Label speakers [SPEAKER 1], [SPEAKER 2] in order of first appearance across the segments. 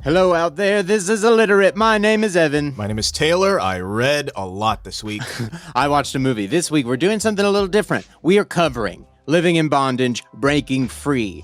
[SPEAKER 1] Hello out there, this is Illiterate. My name is Evan.
[SPEAKER 2] My name is Taylor. I read a lot this week.
[SPEAKER 1] I watched a movie. This week we're doing something a little different. We are covering Living in Bondage, Breaking Free.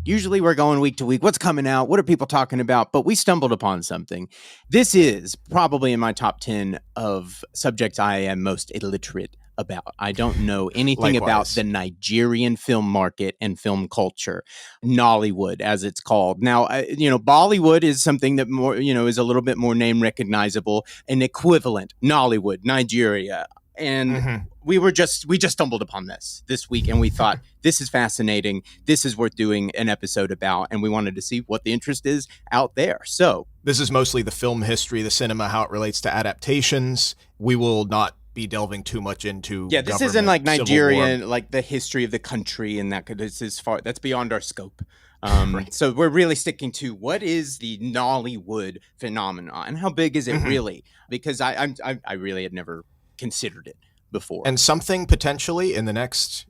[SPEAKER 1] Usually we're going week to week. What's coming out? What are people talking about? But we stumbled upon something. This is probably in my top 10 of subjects I am most illiterate about. I don't know anything about the Nigerian film market and film culture, Nollywood as it's called. Now, Bollywood is something that more, is a little bit more name recognizable, an equivalent, Nollywood, Nigeria. And we just stumbled upon this week, and we thought, this is fascinating. This is worth doing an episode about, and we wanted to see what the interest is out there. So
[SPEAKER 2] this is mostly the film history, the cinema, how it relates to adaptations. We will not be delving too much into
[SPEAKER 1] this isn't like Nigerian, like the history of the country, and that's beyond our scope. Right. So we're really sticking to what is the Nollywood phenomenon and how big is it really? Because I really had never considered it before.
[SPEAKER 2] And something potentially in the next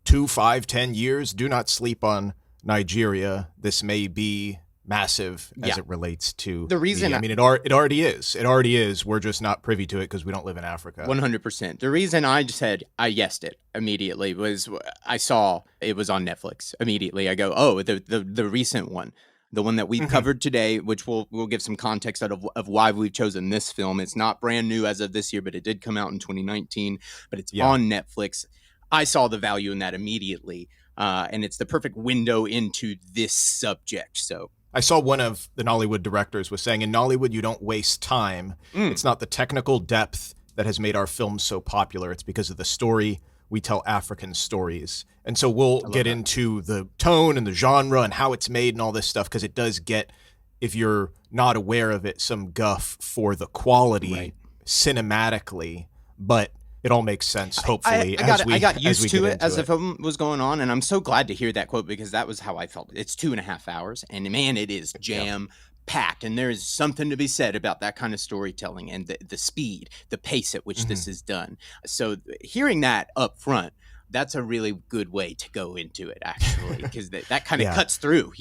[SPEAKER 2] 2, 5, 10 years. Do not sleep on Nigeria. This may be massive as it relates to
[SPEAKER 1] the reason.
[SPEAKER 2] Media. I mean, it already is. It already is. We're just not privy to it because we don't live in Africa.
[SPEAKER 1] 100%. The reason I said I yesed it immediately was I saw it was on Netflix. Immediately, I go, oh, the recent one, the one that we've covered today, which we'll give some context out of why we've chosen this film. It's not brand new as of this year, but it did come out in 2019. But it's on Netflix. I saw the value in that immediately, and it's the perfect window into this subject. So.
[SPEAKER 2] I saw one of the Nollywood directors was saying, in Nollywood, you don't waste time. It's not the technical depth that has made our films so popular. It's because of the story. We tell African stories. And so we'll get into the tone and the genre and how it's made and all this stuff, because it does get, if you're not aware of it, some guff for the quality cinematically. But it all makes sense, hopefully.
[SPEAKER 1] I got used to it as the film was going on, and I'm so glad to hear that quote, because that was how I felt. It's 2.5 hours, and man, it is jam-packed, and there is something to be said about that kind of storytelling and the speed, the pace at which this is done. So hearing that up front, that's a really good way to go into it, actually, because that kind of cuts through,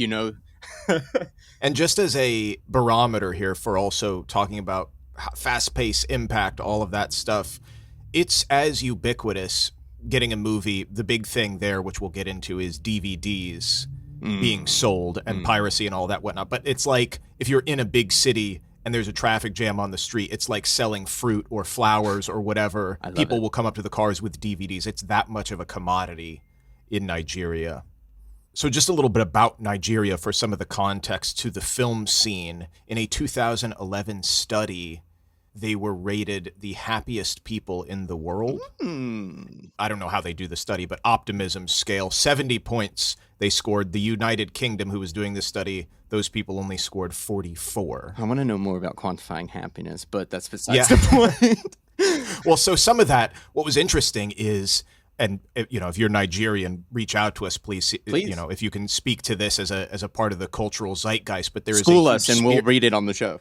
[SPEAKER 2] And just as a barometer here for also talking about fast-paced impact, all of that stuff, it's as ubiquitous getting a movie. The big thing there, which we'll get into, is DVDs being sold and piracy and all that whatnot. But it's like if you're in a big city and there's a traffic jam on the street, it's like selling fruit or flowers or whatever. People will come up to the cars with DVDs. It's that much of a commodity in Nigeria. So just a little bit about Nigeria for some of the context to the film scene. In a 2011 study, they were rated the happiest people in the world. I don't know how they do the study, but optimism scale, 70 points they scored. The United Kingdom, who was doing this study, those people only scored 44.
[SPEAKER 1] I want to know more about quantifying happiness, but that's besides the point.
[SPEAKER 2] Well, so some of that, what was interesting is, and if you're Nigerian, reach out to us, please. If you can speak to this as a part of the cultural zeitgeist. But there is
[SPEAKER 1] school us, and we'll read it on the show.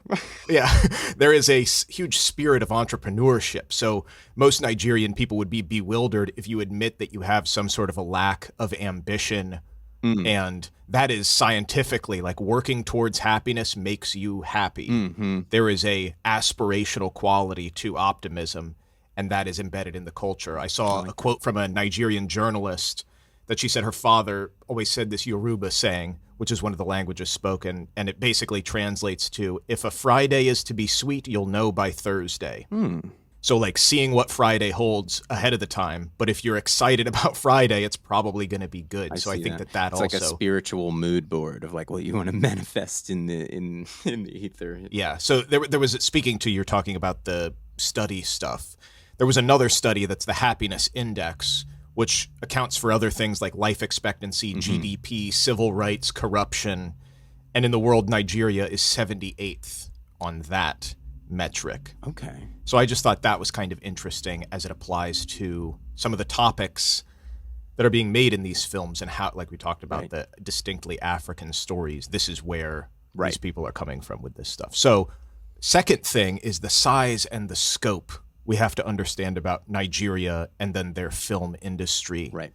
[SPEAKER 2] There is a huge spirit of entrepreneurship. So most Nigerian people would be bewildered if you admit that you have some sort of a lack of ambition, and that is scientifically, like, working towards happiness makes you happy. There is a aspirational quality to optimism, and that is embedded in the culture. I saw a quote from a Nigerian journalist that she said her father always said this Yoruba saying, which is one of the languages spoken, and it basically translates to, if a Friday is to be sweet, you'll know by Thursday. So like seeing what Friday holds ahead of the time, but if you're excited about Friday, it's probably going to be good. I think that
[SPEAKER 1] it's also like a spiritual mood board of like what you want to manifest in the ether.
[SPEAKER 2] Yeah. So there was, speaking to, you're talking about the study stuff. There was another study that's the happiness index, which accounts for other things like life expectancy, GDP, civil rights, corruption. And in the world, Nigeria is 78th on that metric.
[SPEAKER 1] Okay.
[SPEAKER 2] So I just thought that was kind of interesting as it applies to some of the topics that are being made in these films and how, like we talked about, the distinctly African stories. This is where these people are coming from with this stuff. So second thing is the size and the scope we have to understand about Nigeria and then their film industry.
[SPEAKER 1] Right.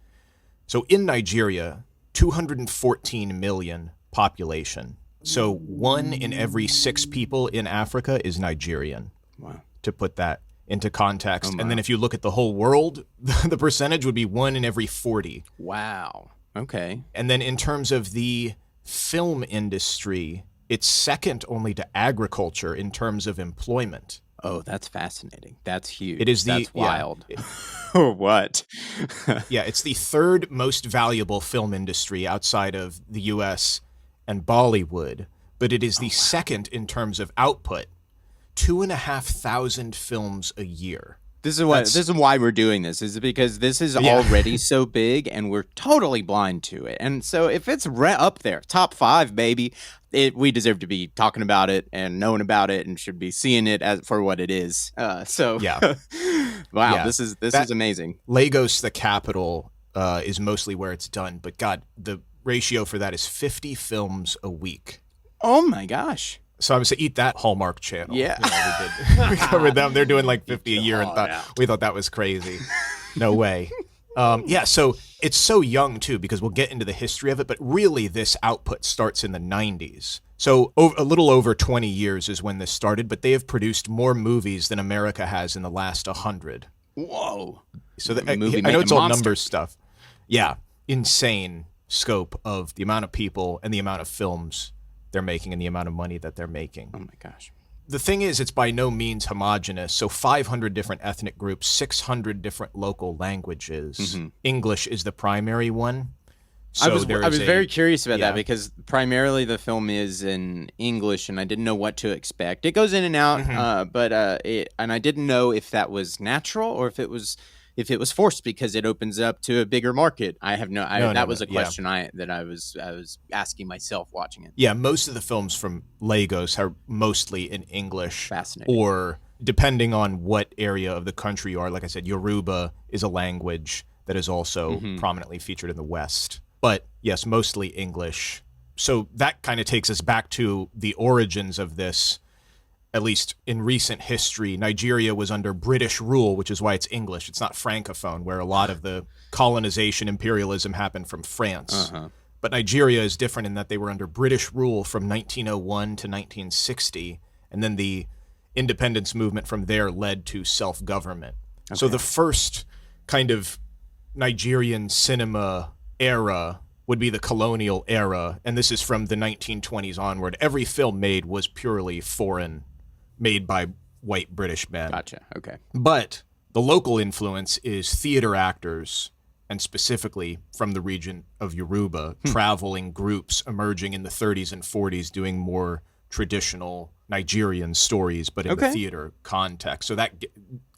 [SPEAKER 2] So in Nigeria, 214 million population. So 1 in every 6 people in Africa is Nigerian.
[SPEAKER 1] Wow.
[SPEAKER 2] To put that into context. And then if you look at the whole world, the percentage would be 1 in every 40.
[SPEAKER 1] Wow. Okay.
[SPEAKER 2] And then in terms of the film industry, it's second only to agriculture in terms of employment.
[SPEAKER 1] Oh, that's fascinating. That's huge.
[SPEAKER 2] It is
[SPEAKER 1] that's wild.
[SPEAKER 2] Yeah,
[SPEAKER 1] Oh, what?
[SPEAKER 2] yeah, it's the third most valuable film industry outside of the U.S. and Bollywood, but it is the second in terms of output. 2,500 films a year.
[SPEAKER 1] This is why we're doing this, is because this is already so big and we're totally blind to it. And so if it's up there, top 5, baby, we deserve to be talking about it and knowing about it and should be seeing it for what it is. Wow, this is amazing.
[SPEAKER 2] Lagos, the capital, is mostly where it's done, but God, the ratio for that is 50 films a week.
[SPEAKER 1] Oh my gosh.
[SPEAKER 2] So I was to eat that Hallmark Channel.
[SPEAKER 1] Yeah.
[SPEAKER 2] We covered them. They're doing like 50 a year, and we thought that was crazy. No way. So it's so young too, because we'll get into the history of it, but really this output starts in the 90s. So a little over 20 years is when this started, but they have produced more movies than America has in the last 100.
[SPEAKER 1] Whoa.
[SPEAKER 2] So I know it's all numbers stuff. Yeah. Insane scope of the amount of people and the amount of films they're making and the amount of money that they're making.
[SPEAKER 1] Oh my gosh.
[SPEAKER 2] The thing is, it's by no means homogenous. So 500 different ethnic groups, 600 different local languages. Mm-hmm. English is the primary one. So
[SPEAKER 1] I was very curious about that, because primarily the film is in English and I didn't know what to expect. It goes in and out, and I didn't know if that was natural or if it was forced because it opens up to a bigger market. I have that was a question that I was asking myself watching it.
[SPEAKER 2] Yeah, most of the films from Lagos are mostly in English.
[SPEAKER 1] Fascinating.
[SPEAKER 2] Or depending on what area of the country you are, like I said, Yoruba is a language that is also prominently featured in the West. But yes, mostly English. So that kind of takes us back to the origins of this. At least in recent history, Nigeria was under British rule, which is why it's English. It's not Francophone, where a lot of the colonization, imperialism happened from France. But Nigeria is different in that they were under British rule from 1901 to 1960, and then the independence movement from there led to self-government. Okay. So the first kind of Nigerian cinema era would be the colonial era, and this is from the 1920s onward. Every film made was purely foreign, made by white British men.
[SPEAKER 1] Gotcha. Okay.
[SPEAKER 2] But the local influence is theater actors, and specifically from the region of Yoruba, traveling groups emerging in the 30s and 40s doing more traditional Nigerian stories, but in the theater context. So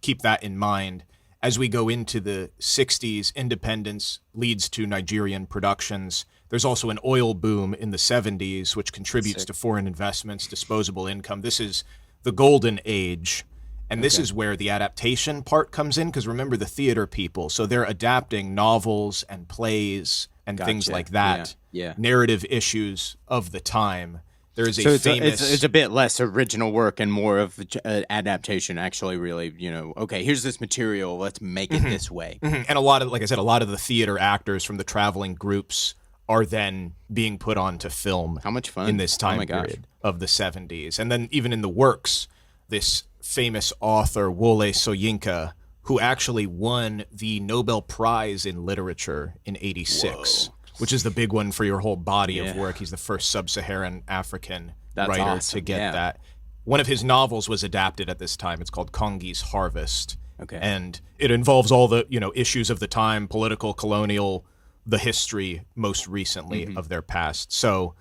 [SPEAKER 2] keep that in mind. As we go into the 60s, independence leads to Nigerian productions. There's also an oil boom in the 70s, which contributes to foreign investments, disposable income. This is the golden age, and this is where the adaptation part comes in, because remember the theater people, so they're adapting novels and plays and things like that, narrative issues of the time. There is
[SPEAKER 1] it's a bit less original work and more of adaptation, actually, really, okay, here's this material, let's make it this way.
[SPEAKER 2] And a lot of the theater actors from the traveling groups are then being put onto film.
[SPEAKER 1] How much fun.
[SPEAKER 2] In this time period of the 70s. And then even in the works, this famous author, Wole Soyinka, who actually won the Nobel Prize in Literature in 86. Whoa. Which is the big one for your whole body of work. He's the first sub-Saharan African writer to get that. One of his novels was adapted at this time. It's called Kongi's Harvest. Okay. And it involves all the, issues of the time, political, colonial, the history most recently of their past. So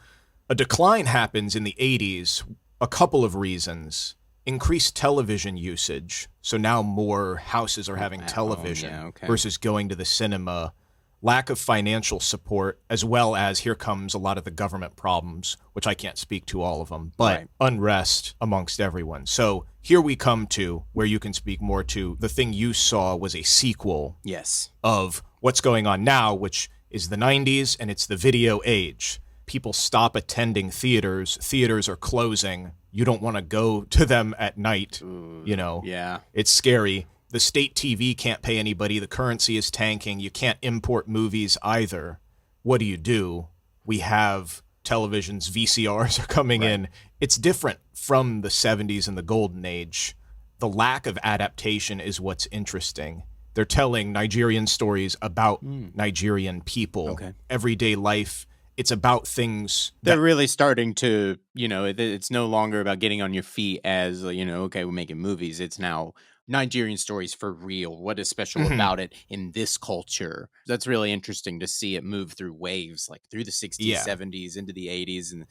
[SPEAKER 2] a decline happens in the 80s, a couple of reasons. Increased television usage. So now more houses are having television versus going to the cinema. Lack of financial support, as well as here comes a lot of the government problems, which I can't speak to all of them, but unrest amongst everyone. So here we come to where you can speak more to the thing you saw was a sequel of what's going on now, which is the 90s, and it's the video age. People stop attending theaters. Theaters are closing. You don't want to go to them at night. Ooh, it's scary. The state TV can't pay anybody. The currency is tanking. You can't import movies either. what do? We have televisions, VCRs are coming in. It's different from the 70s and the golden age. The lack of adaptation is what's interesting. They're telling Nigerian stories about Nigerian people, everyday life. It's about things
[SPEAKER 1] they're really starting to, it's no longer about getting on your feet as, okay, we're making movies. It's now Nigerian stories for real. What is special about it in this culture? That's really interesting to see it move through waves, like through the 60s, 70s, into the 80s, and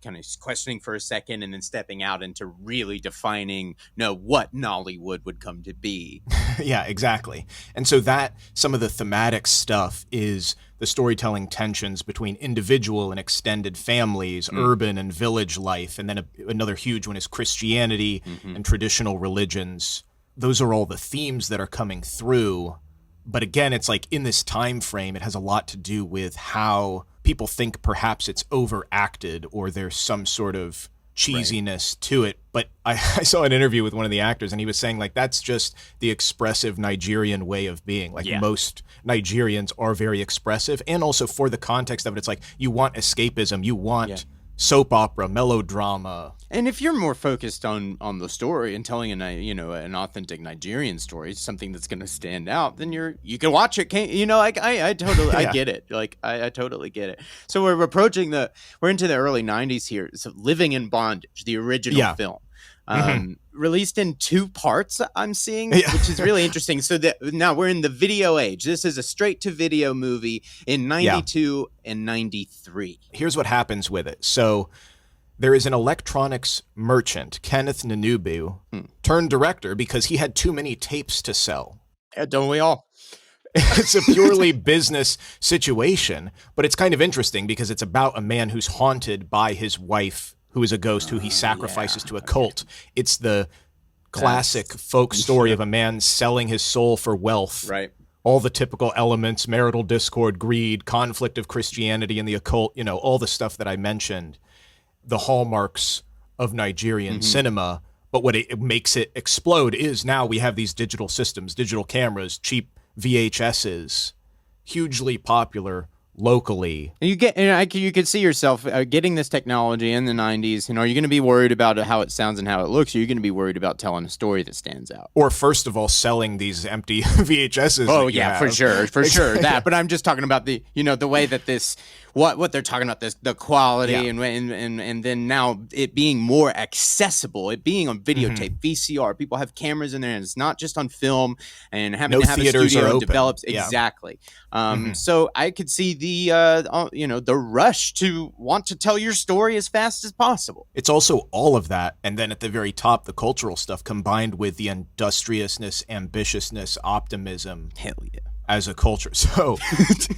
[SPEAKER 1] kind of questioning for a second and then stepping out into really defining what Nollywood would come to be.
[SPEAKER 2] Yeah, exactly. And so that some of the thematic stuff is the storytelling tensions between individual and extended families, urban and village life, and then another huge one is Christianity and traditional religions. Those are all the themes that are coming through. But again, it's like in this time frame, it has a lot to do with how people think perhaps it's overacted or there's some sort of cheesiness to it. But I saw an interview with one of the actors, and he was saying, like, that's just the expressive Nigerian way of being. Like, most Nigerians are very expressive. And also for the context of it, it's like you want escapism, you want soap opera, melodrama.
[SPEAKER 1] And if you're more focused on the story and telling an authentic Nigerian story, something that's going to stand out, then you can watch it. I totally I get it. Like I totally get it. So we're into the early 90s here. So Living in Bondage, the original film. Released in 2 parts, I'm seeing, which is really interesting. So now we're in the video age. This is a straight-to-video movie in 92 and 93.
[SPEAKER 2] Here's what happens with it. So there is an electronics merchant, Kenneth Nanubu, turned director because he had too many tapes to sell.
[SPEAKER 1] Yeah, don't we all?
[SPEAKER 2] It's a purely business situation, but it's kind of interesting because it's about a man who's haunted by his wife, who is a ghost who he sacrifices to a cult. It's the classic folk story of a man selling his soul for wealth.
[SPEAKER 1] Right.
[SPEAKER 2] All the typical elements, marital discord, greed, conflict of Christianity and the occult, all the stuff that I mentioned, the hallmarks of Nigerian cinema. But what it makes it explode is now we have these digital systems, digital cameras, cheap VHSs, hugely popular locally.
[SPEAKER 1] And you can see yourself getting this technology in the 90s. Are you going to be worried about how it sounds and how it looks? Or are you going to be worried about telling a story that stands out?
[SPEAKER 2] Or first of all, selling these empty VHSs.
[SPEAKER 1] Oh yeah, for sure that. But I'm just talking about the way that this what they're talking about, the quality and then now it being more accessible, it being on videotape, VCR. People have cameras in there, and it's not just on film and having to have a studio develops exactly. So I could see the rush to want to tell your story as fast as possible.
[SPEAKER 2] It's also all of that, and then at the very top, the cultural stuff combined with the industriousness, ambitiousness, optimism.
[SPEAKER 1] Hell yeah.
[SPEAKER 2] As a culture. So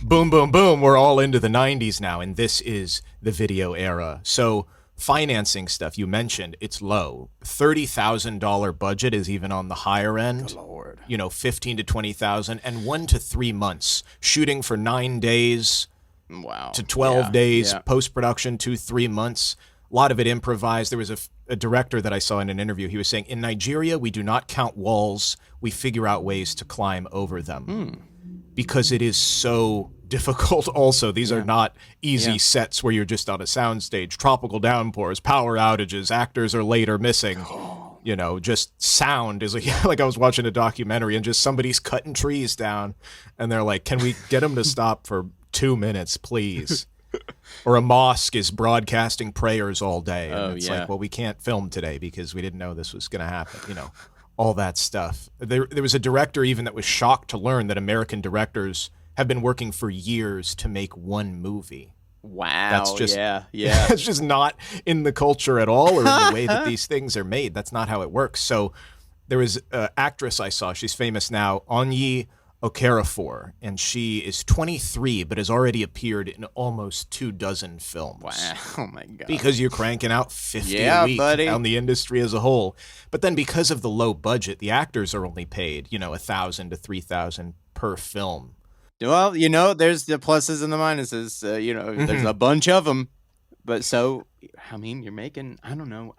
[SPEAKER 2] boom, boom, boom, we're all into the 90s now, and this is the video era. So financing stuff, you mentioned, it's low. $30,000 budget is even on the higher end.
[SPEAKER 1] Good Lord.
[SPEAKER 2] 15 to 20,000, and 1 to 3 months. Shooting for 9 days to 12 days, post-production 2-3 months. A lot of it improvised. There was a director that I saw in an interview. He was saying, in Nigeria, we do not count walls. We figure out ways to climb over them. Because it is so difficult also. These are not easy sets where you're just on a soundstage. Tropical downpours, power outages, actors are late or missing. Just sound is like I was watching a documentary and just somebody's cutting trees down and they're like, can we get them to stop for 2 minutes, please? Or a mosque is broadcasting prayers all day. And it's like, well, we can't film today because we didn't know this was going to happen, all that stuff. There was a director even that was shocked to learn that American directors have been working for years to make one movie.
[SPEAKER 1] Wow.
[SPEAKER 2] That's just,
[SPEAKER 1] yeah.
[SPEAKER 2] It's just not in the culture at all or in the way that these things are made. That's not how it works. So there was an actress I saw. She's famous now, Onyi Okorafor, and she is 23 but has already appeared in almost 24 films.
[SPEAKER 1] Wow. Oh my god.
[SPEAKER 2] Because you're cranking out 50 a week on the industry as a whole. But then because of the low budget, the actors are only paid, $1,000 to $3,000 per film.
[SPEAKER 1] Well, there's the pluses and the minuses. There's a bunch of them. But so, I mean, you're making, I don't know.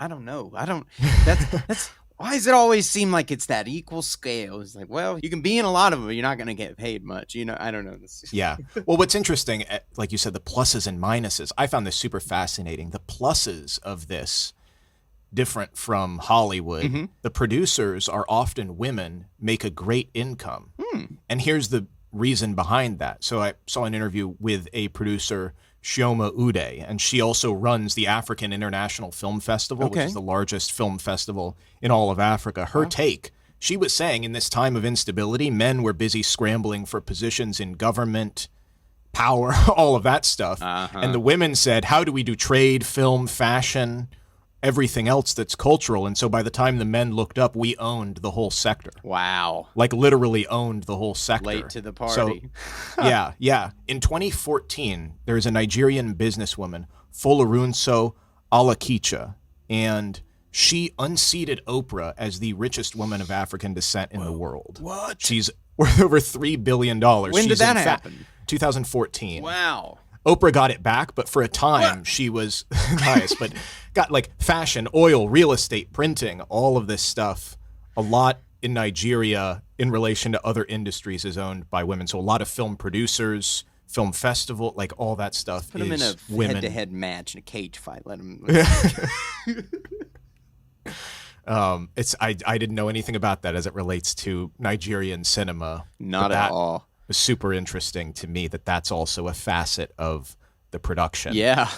[SPEAKER 1] That's Why does it always seem like it's that equal scale? It's like, well, you can be in a lot of them, but you're not going to get paid much. I don't know.
[SPEAKER 2] Yeah. Well, what's interesting, like you said, the pluses and minuses, I found this super fascinating. The pluses of this, different from Hollywood, the producers are often women, make a great income. And here's the reason behind that. So I saw an interview with a producer, Chioma Ude, and she also runs the African International Film Festival, which is the largest film festival in all of Africa. Her take, she was saying in this time of instability, men were busy scrambling for positions in government, power, all of that stuff. And the women said, how do we do trade, film, fashion, everything else that's cultural? And so by the time the men looked up, we owned the whole sector.
[SPEAKER 1] Wow.
[SPEAKER 2] Like literally owned the whole sector.
[SPEAKER 1] Late to the party.
[SPEAKER 2] So, yeah. In 2014, there is a Nigerian businesswoman, Folorunsho Alakija, and she unseated Oprah as the richest woman of African descent in the world.
[SPEAKER 1] What?
[SPEAKER 2] She's worth over $3 billion.
[SPEAKER 1] When did that happen?
[SPEAKER 2] 2014.
[SPEAKER 1] Wow.
[SPEAKER 2] Oprah got it back, but for a time she was nice, but got like fashion, oil, real estate, printing, all of this stuff. A lot in Nigeria in relation to other industries is owned by women. So a lot of film producers, film festival, like all that stuff
[SPEAKER 1] Put
[SPEAKER 2] is
[SPEAKER 1] them in a
[SPEAKER 2] women.
[SPEAKER 1] head-to-head match in a cage fight. Let them.
[SPEAKER 2] I didn't know anything about that as it relates to Nigerian cinema.
[SPEAKER 1] Not at all.
[SPEAKER 2] It was super interesting to me that that's also a facet of the production.
[SPEAKER 1] Yeah.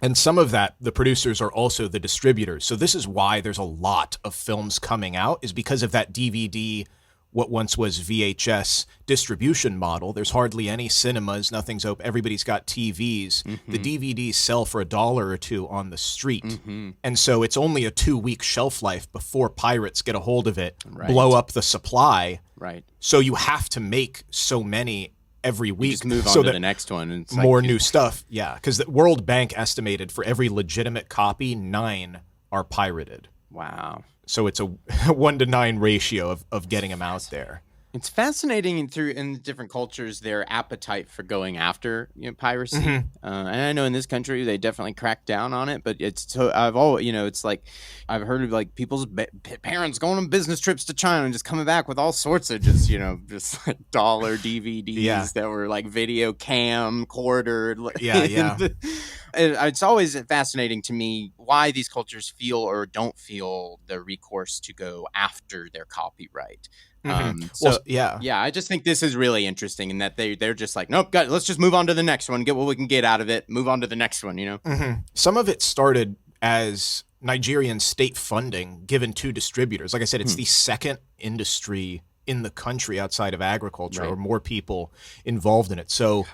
[SPEAKER 2] And some of that, the producers are also the distributors. So this is why there's a lot of films coming out, is because of that DVD, what once was VHS distribution model. There's hardly any cinemas, nothing's open, everybody's got TVs. The DVDs sell for $1 or $2 on the street. And so it's only a 2-week shelf life before pirates get a hold of it, blow up the supply.
[SPEAKER 1] Right.
[SPEAKER 2] So you have to make so many every week.
[SPEAKER 1] Just move on
[SPEAKER 2] so
[SPEAKER 1] to
[SPEAKER 2] that
[SPEAKER 1] the next one. And it's
[SPEAKER 2] more
[SPEAKER 1] like,
[SPEAKER 2] new stuff. Yeah, because the World Bank estimated for every legitimate copy, 9 are pirated.
[SPEAKER 1] Wow.
[SPEAKER 2] So it's a 1 to 9 ratio of getting them out there.
[SPEAKER 1] It's fascinating in different cultures their appetite for going after piracy. And I know in this country they definitely crack down on it, but it's it's like I've heard of like people's parents going on business trips to China and just coming back with all sorts of just like dollar DVDs that were like video camcordered. It's always fascinating to me why these cultures feel or don't feel the recourse to go after their copyright. I just think this is really interesting in that they're just like, nope, let's just move on to the next one, get what we can get out of it, move on to the next one,
[SPEAKER 2] Some of it started as Nigerian state funding given to distributors. Like I said, it's the second industry in the country outside of agriculture, or more people involved in it. So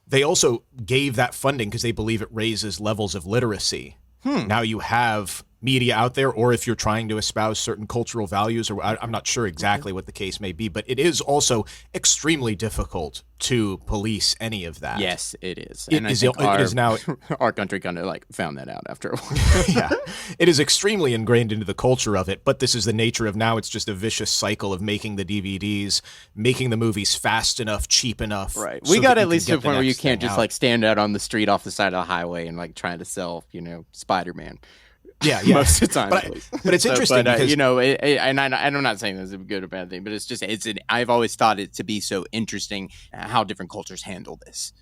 [SPEAKER 2] they also gave that funding because they believe it raises levels of literacy. Now you have media out there, or if you're trying to espouse certain cultural values, or I'm not sure exactly what the case may be, but it is also extremely difficult to police any of that.
[SPEAKER 1] Yes, it is.
[SPEAKER 2] And it is now
[SPEAKER 1] our country kind of like found that out after a while.
[SPEAKER 2] It is extremely ingrained into the culture of it, but this is the nature of now. It's just a vicious cycle of making the DVDs, making the movies fast enough, cheap enough.
[SPEAKER 1] Right. We got at least to a point where you can't just like stand out on the street off the side of the highway and like trying to sell, Spider-Man.
[SPEAKER 2] Yeah.
[SPEAKER 1] Most of the time,
[SPEAKER 2] but it's interesting because
[SPEAKER 1] and I'm not saying this is a good or bad thing, but it's just I've always thought it to be so interesting how different cultures handle this.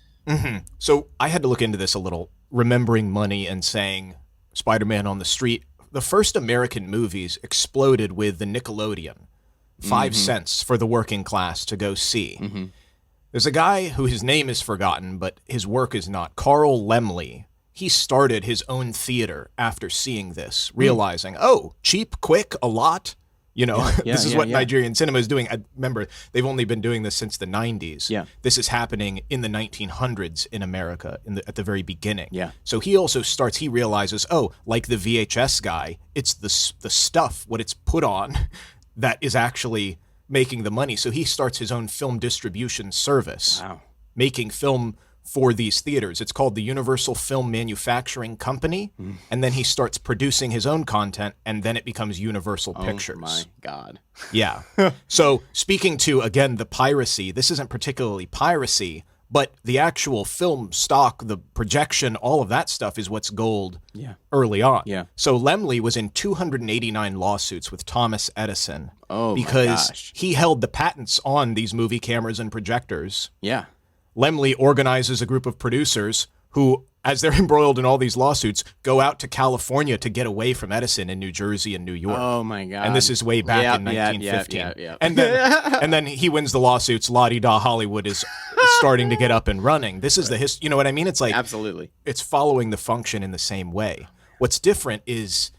[SPEAKER 2] So I had to look into this a little, remembering money and saying Spider-Man on the street. The first American movies exploded with the Nickelodeon, 5 cents for the working class to go see. There's a guy who his name is forgotten, but his work is not. Carl Laemmle. He started his own theater after seeing this, realizing, cheap, quick, a lot. This is what Nigerian cinema is doing. I remember they've only been doing this since the 90s. Yeah. This is happening in the 1900s in America at the very beginning. Yeah. So he also he realizes, like the VHS guy, it's the stuff, what it's put on, that is actually making the money. So he starts his own film distribution service, making film for these theaters. It's called the Universal Film Manufacturing Company, and then he starts producing his own content, and then it becomes Universal Pictures. Oh
[SPEAKER 1] my God.
[SPEAKER 2] Yeah. So speaking to, again, the piracy, this isn't particularly piracy, But the actual film stock, the projection, all of that stuff is what's gold early on.
[SPEAKER 1] Yeah.
[SPEAKER 2] So Laemmle was in 289 lawsuits with Thomas Edison
[SPEAKER 1] because
[SPEAKER 2] he held the patents on these movie cameras and projectors.
[SPEAKER 1] Yeah.
[SPEAKER 2] Laemmle organizes a group of producers who, as they're embroiled in all these lawsuits, go out to California to get away from Edison in New Jersey and New York.
[SPEAKER 1] Oh, my God.
[SPEAKER 2] And this is way back in 1915.
[SPEAKER 1] Yeah.
[SPEAKER 2] And then he wins the lawsuits. La-di-da, Hollywood is starting to get up and running. This is the history. You know what I mean? It's like,
[SPEAKER 1] absolutely.
[SPEAKER 2] It's following the function in the same way. What's different is,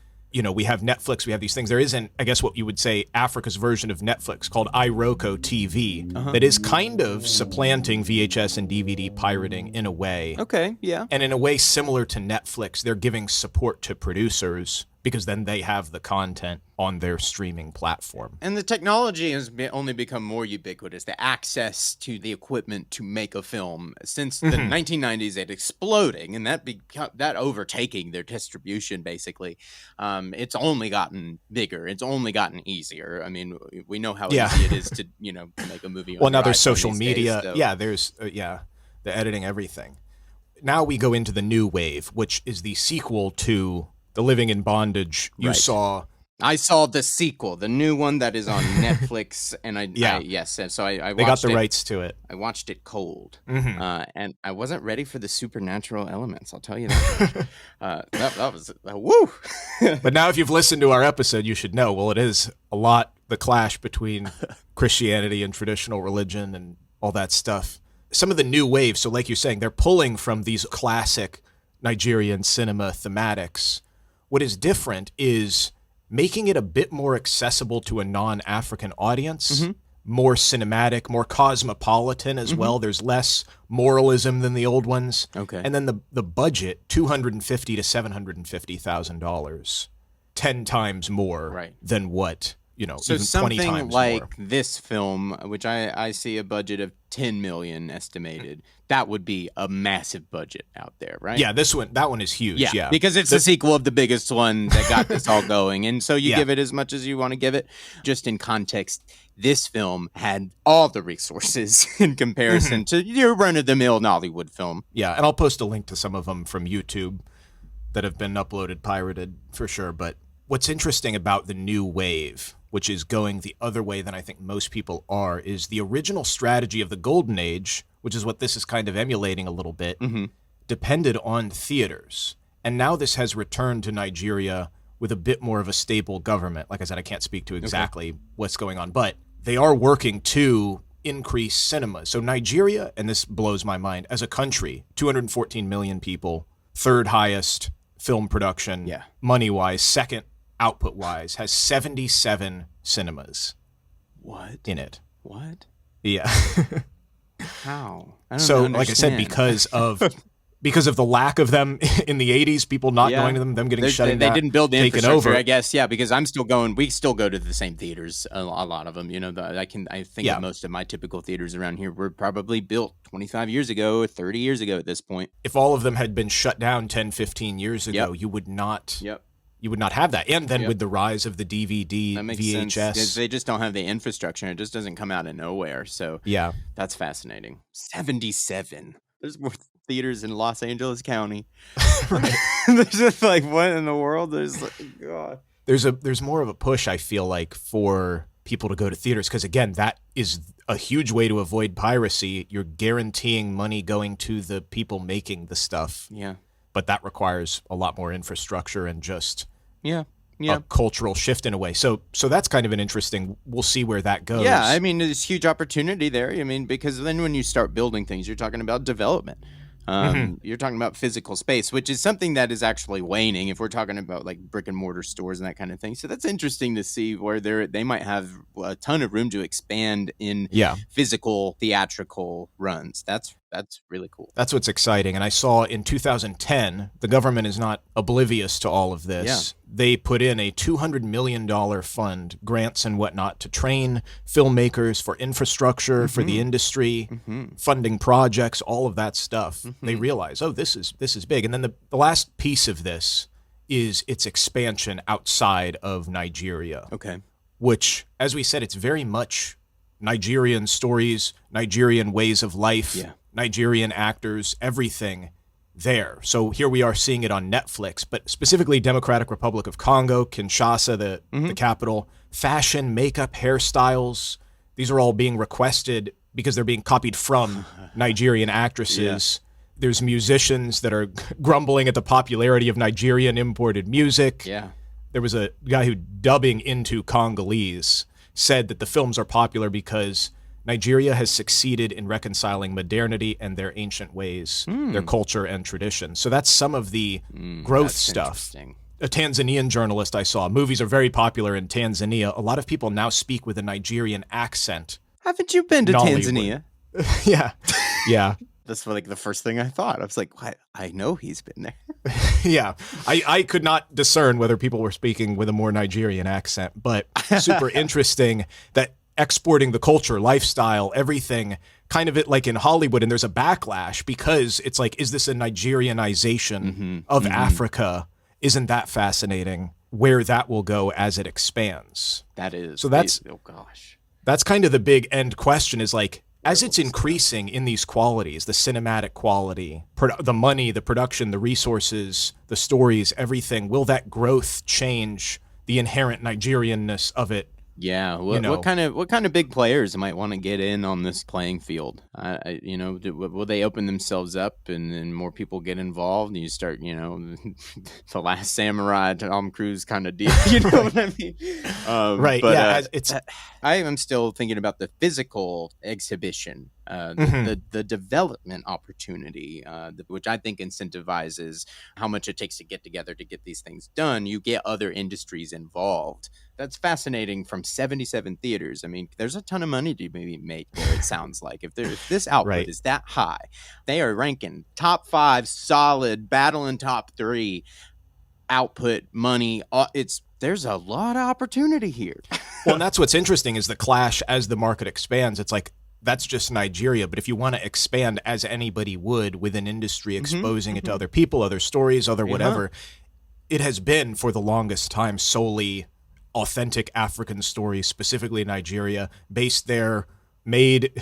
[SPEAKER 2] we have Netflix, we have these things. There isn't, I guess what you would say, Africa's version of Netflix called iRoko TV that is kind of supplanting VHS and DVD pirating in a way.
[SPEAKER 1] Okay, yeah.
[SPEAKER 2] And in a way similar to Netflix, they're giving support to producers because then they have the content on their streaming platform.
[SPEAKER 1] And the technology has only become more ubiquitous. The access to the equipment to make a film since the 1990s, it's exploding, and that overtaking their distribution, basically. It's only gotten bigger. It's only gotten easier. I mean, we know how easy it is to, make a movie.
[SPEAKER 2] Well, now there's social media. Days, so. There's the editing, everything. Now we go into the new wave, which is the sequel to The Living in Bondage. You saw.
[SPEAKER 1] I saw the sequel, the new one that is on Netflix, and I watched
[SPEAKER 2] they got the rights to it.
[SPEAKER 1] I watched it cold, and I wasn't ready for the supernatural elements. I'll tell you that. That was woo.
[SPEAKER 2] But now, if you've listened to our episode, you should know. Well, it is a lot the clash between Christianity and traditional religion and all that stuff. Some of the new waves. So, like you're saying, they're pulling from these classic Nigerian cinema thematics. What is different is making it a bit more accessible to a non-African audience, more cinematic, more cosmopolitan as well. There's less moralism than the old ones.
[SPEAKER 1] Okay.
[SPEAKER 2] And then the budget, $250,000 to $750,000, 10 times more than what,
[SPEAKER 1] so
[SPEAKER 2] even
[SPEAKER 1] something
[SPEAKER 2] 20 times
[SPEAKER 1] like
[SPEAKER 2] more.
[SPEAKER 1] this film, which I see a budget of $10 million estimated, that would be a massive budget out there, right?
[SPEAKER 2] Yeah, that one is huge. Yeah,
[SPEAKER 1] because it's the sequel of the biggest one that got this all going, and so you give it as much as you want to give it. Just in context, this film had all the resources in comparison to your run-of-the-mill Nollywood film.
[SPEAKER 2] Yeah, and I'll post a link to some of them from YouTube that have been uploaded, pirated for sure. But what's interesting about the new wave, which is going the other way than I think most people are, is the original strategy of the Golden Age, which is what this is kind of emulating a little bit, depended on theaters. And now this has returned to Nigeria with a bit more of a stable government. Like I said, I can't speak to exactly what's going on, but they are working to increase cinema. So Nigeria, and this blows my mind, as a country, 214 million people, third highest film production, money-wise, second output-wise, has 77 cinemas.
[SPEAKER 1] What?
[SPEAKER 2] In it.
[SPEAKER 1] What?
[SPEAKER 2] Yeah.
[SPEAKER 1] How?
[SPEAKER 2] So, like I said, because of the lack of them in the 80s, people not going to them getting shut down.
[SPEAKER 1] They didn't build the infrastructure,
[SPEAKER 2] over.
[SPEAKER 1] I guess. Yeah, because we still go to the same theaters, a lot of them. I think of most of my typical theaters around here were probably built 25 years ago or 30 years ago at this point.
[SPEAKER 2] If all of them had been shut down 10, 15 years ago, you would not... You would not have that. And then with the rise of the DVD,
[SPEAKER 1] that makes
[SPEAKER 2] VHS.
[SPEAKER 1] Sense. They just don't have the infrastructure. It just doesn't come out of nowhere. So that's fascinating. 77. There's more theaters in Los Angeles County. There's just like, what in the world? There's like, God.
[SPEAKER 2] There's more of a push, I feel like, for people to go to theaters. Because again, that is a huge way to avoid piracy. You're guaranteeing money going to the people making the stuff.
[SPEAKER 1] Yeah.
[SPEAKER 2] But that requires a lot more infrastructure and just a cultural shift in a way. So that's kind of an interesting, we'll see where that goes.
[SPEAKER 1] Yeah, I mean, there's huge opportunity there. I mean, because then when you start building things, you're talking about development. You're talking about physical space, which is something that is actually waning if we're talking about like brick and mortar stores and that kind of thing. So that's interesting to see where they might have a ton of room to expand in physical theatrical runs. That's really cool.
[SPEAKER 2] That's what's exciting. And I saw in 2010, the government is not oblivious to all of this. Yeah. They put in a $200 million fund, grants and whatnot, to train filmmakers for infrastructure, for the industry, funding projects, all of that stuff. They realize, this is big. And then the last piece of this is its expansion outside of Nigeria.
[SPEAKER 1] Okay.
[SPEAKER 2] Which, as we said, it's very much Nigerian stories, Nigerian ways of life, Nigerian actors, everything there. So here we are seeing it on Netflix, but specifically Democratic Republic of Congo, Kinshasa, the capital, fashion, makeup, hairstyles. These are all being requested because they're being copied from Nigerian actresses. Yeah. There's musicians that are grumbling at the popularity of Nigerian imported music.
[SPEAKER 1] Yeah.
[SPEAKER 2] There was a guy who, dubbing into Congolese, said that the films are popular because Nigeria has succeeded in reconciling modernity and their ancient ways, their culture and tradition. So that's some of the growth stuff. A Tanzanian journalist I saw, movies are very popular in Tanzania. A lot of people now speak with a Nigerian accent.
[SPEAKER 1] Haven't you been to Tanzania?
[SPEAKER 2] Yeah. Yeah.
[SPEAKER 1] That's like the first thing I thought. I was like, what? I know he's been there.
[SPEAKER 2] Yeah. I could not discern whether people were speaking with a more Nigerian accent, but super interesting that exporting the culture, lifestyle, everything, kind of it like in Hollywood, and there's a backlash because it's like, is this a Nigerianization of Africa? Isn't that fascinating where that will go as it expands?
[SPEAKER 1] That is.
[SPEAKER 2] So that's,
[SPEAKER 1] oh gosh,
[SPEAKER 2] that's kind of the big end question is like, as it's increasing in these qualities, the cinematic quality, the money, the production, the resources, the stories, everything, will that growth change the inherent Nigerianness of it?
[SPEAKER 1] Yeah, what kind of big players might want to get in on this playing field? Will they open themselves up and more people get involved? And you start, the Last Samurai, Tom Cruise kind of deal. You know what I mean?
[SPEAKER 2] Right. But,
[SPEAKER 1] I am still thinking about the physical exhibition, the development opportunity, which I think incentivizes how much it takes to get together to get these things done. You get other industries involved. That's fascinating from 77 theaters. I mean, there's a ton of money to be made there, it sounds like. If this output is that high, they are ranking top 5 solid, battling top 3 output money. There's a lot of opportunity here.
[SPEAKER 2] Well, and that's what's interesting is the clash as the market expands. It's like, that's just Nigeria. But if you want to expand as anybody would with an industry, exposing it to other people, other stories, other whatever, it has been for the longest time solely authentic African stories, specifically Nigeria, based there, made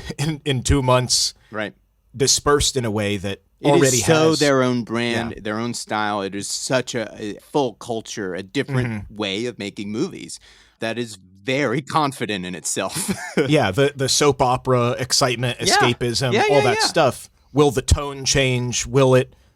[SPEAKER 2] in 2 months,
[SPEAKER 1] right?
[SPEAKER 2] Dispersed in a way that
[SPEAKER 1] it
[SPEAKER 2] already
[SPEAKER 1] is so
[SPEAKER 2] has
[SPEAKER 1] their own brand, their own style. It is such a full culture, a different way of making movies that is very confident in itself.
[SPEAKER 2] Yeah, the soap opera excitement, escapism, all that stuff. Will the tone change?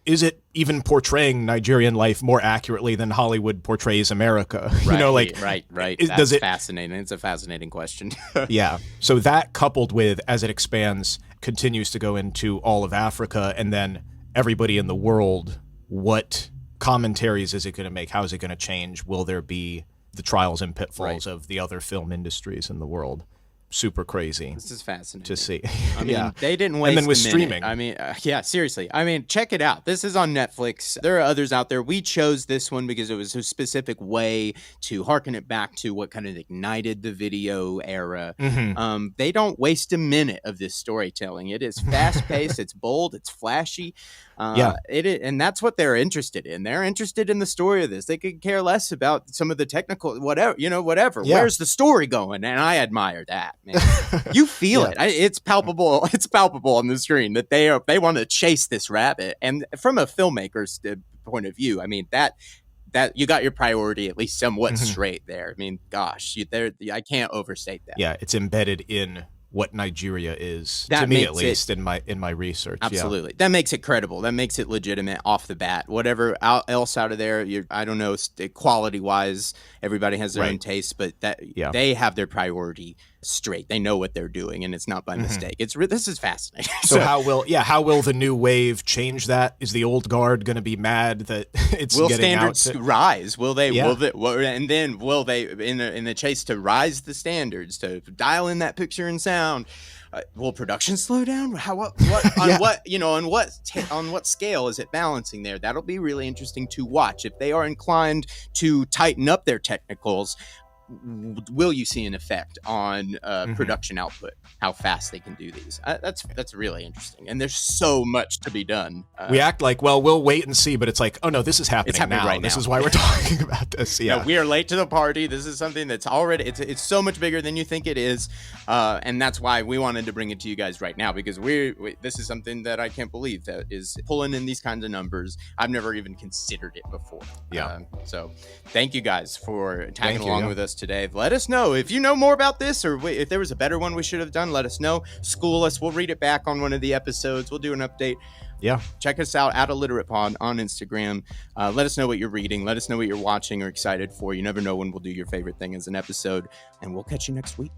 [SPEAKER 2] Is it even portraying Nigerian life more accurately than Hollywood portrays America?
[SPEAKER 1] Right. That's
[SPEAKER 2] Does
[SPEAKER 1] fascinating. It's a fascinating question.
[SPEAKER 2] Yeah. So that coupled with, as it expands, continues to go into all of Africa, and then everybody in the world, what commentaries is it going to make? How is it going to change? Will there be the trials and pitfalls of the other film industries in the world? Super crazy.
[SPEAKER 1] This is fascinating
[SPEAKER 2] to see.
[SPEAKER 1] I mean, they didn't waste.
[SPEAKER 2] And then with
[SPEAKER 1] a minute.
[SPEAKER 2] streaming,
[SPEAKER 1] I mean, seriously. I mean, check it out. This is on Netflix. There are others out there. We chose this one because it was a specific way to harken it back to what kind of ignited the video era. They don't waste a minute of this storytelling. It is fast paced. It's bold. It's flashy. And that's what they're interested in. They're interested in the story of this. They could care less about some of the technical, whatever. Yeah. Where's the story going? And I admire that, man. You feel it. It's palpable. It's palpable on the screen that they want to chase this rabbit. And from a filmmaker's point of view, I mean that you got your priority at least somewhat straight there. I mean, gosh, I can't overstate that.
[SPEAKER 2] Yeah, it's embedded in what Nigeria is,
[SPEAKER 1] that
[SPEAKER 2] to me at least, in my research.
[SPEAKER 1] Absolutely. That makes it credible. That makes it legitimate off the bat. Whatever else out of there, I don't know, quality-wise, everybody has their own taste, but they have their priority straight. They know what they're doing, and it's not by mistake. This is fascinating.
[SPEAKER 2] So how will the new wave change that? Is the old guard going to be mad that it's
[SPEAKER 1] will
[SPEAKER 2] getting
[SPEAKER 1] standards rise? Will they? And then will they in the chase to rise the standards, to dial in that picture and sound? Will production slow down? On what scale is it balancing there? That'll be really interesting to watch. If they are inclined to tighten up their technicals, will you see an effect on production output, how fast they can do these. That's really interesting, and there's so much to be done.
[SPEAKER 2] We act like, well, we'll wait and see, but it's like, oh no, this is happening, now.
[SPEAKER 1] Right now.
[SPEAKER 2] This is why we're talking about this. Yeah,
[SPEAKER 1] we are late to the party. This is something that's already, it's so much bigger than you think it is, and that's why we wanted to bring it to you guys right now, because this is something that I can't believe that is pulling in these kinds of numbers. I've never even considered it before.
[SPEAKER 2] Yeah.
[SPEAKER 1] So thank you guys for tagging along with us today. Let us know if you know more about this, or if there was a better one we should have done. Let us know. School us. We'll read it back on one of the episodes. We'll do an update.
[SPEAKER 2] Yeah.
[SPEAKER 1] Check us out at ILLITERATEPod on Instagram. Let us know what you're reading. Let us know what you're watching or excited for. You never know when we'll do your favorite thing as an episode, and we'll catch you next week.